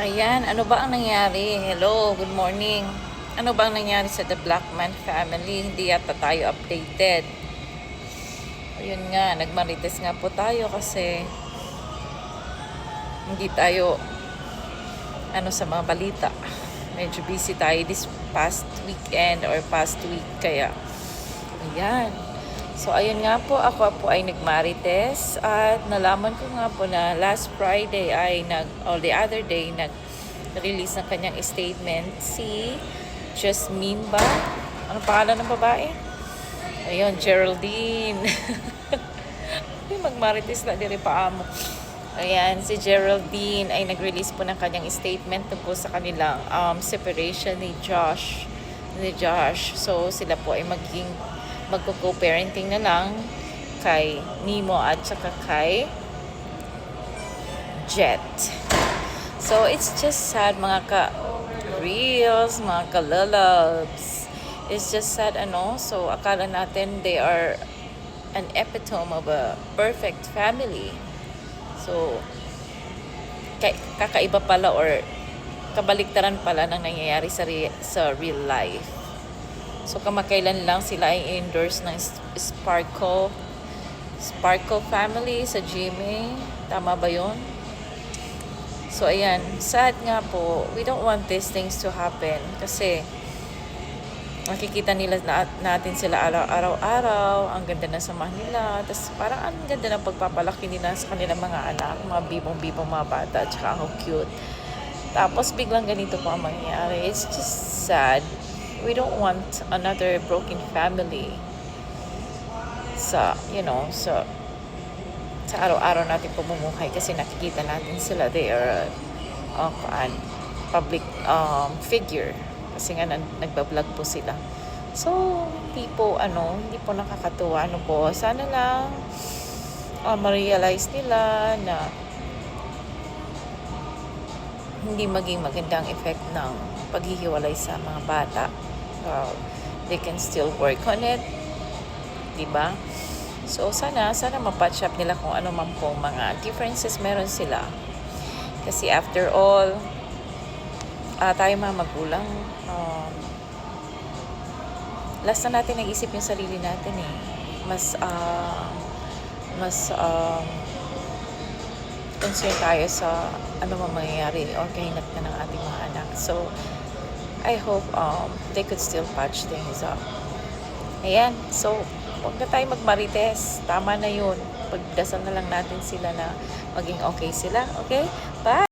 Ayan, ano ba ang nangyari? Hello, good morning. Ano ba ang nangyari sa The Blackman family? Hindi yata tayo updated. Ayun nga, nagmarites nga po tayo kasi hindi tayo sa mga balita. Medyo busy tayo this past weekend or past week kaya ayan. So ayun nga po, ako po ay nagmarites at nalaman ko nga po na last Friday ay the other day nag-release ng kanyang statement si Jasmine ba? Anong pangalan ng babae? Ayun, Geraldine. Magmarites na diri pa amo. Ayan, si Geraldine ay nag-release po ng kanyang statement tungkol sa kanilang separation ni Josh. So, sila po ay magko-co-parenting na lang kay Nemo at saka kay Jet. So, it's just sad mga ka-reels, mga ka-lalabs. It's just sad so akala natin they are an epitome of a perfect family. So, kakaiba pala or kabaliktaran pala ng nangyayari sa real life. So, kamakailan lang sila ay endorse ng Sparkle family sa GMA. Tama ba yun? So, ayan. Sad nga po. We don't want these things to happen kasi nakikita natin sila araw-araw, ang ganda na samahan nila, tapos parang ang ganda ng pagpapalaki nila sa kanilang mga anak, mga bibong-bibong mga bata, tsaka ang cute. Tapos biglang ganito po ang mangyayari. It's just sad. We don't want another broken family sa araw-araw natin pamumuhay kasi nakikita natin sila, they are public figure. Kasi nga nagbablog po sila. So, hindi po nakakatuwa. Sana lang ma-realize nila na hindi maging magandang effect ng paghihiwalay sa mga bata. They can still work on it. Diba? So, sana ma-patch up nila kung ano man po mga differences meron sila. Kasi after all, tayo mga magulang, last na natin nag-isip yung sarili natin eh. Mas concern tayo sa ano man mangyayari o kahinat na ng ating mga anak. So, I hope they could still patch things up. Ayan. So, huwag na tayo magmarites. Tama na yun. Pagdasal na lang natin sila na maging okay sila. Okay? Bye!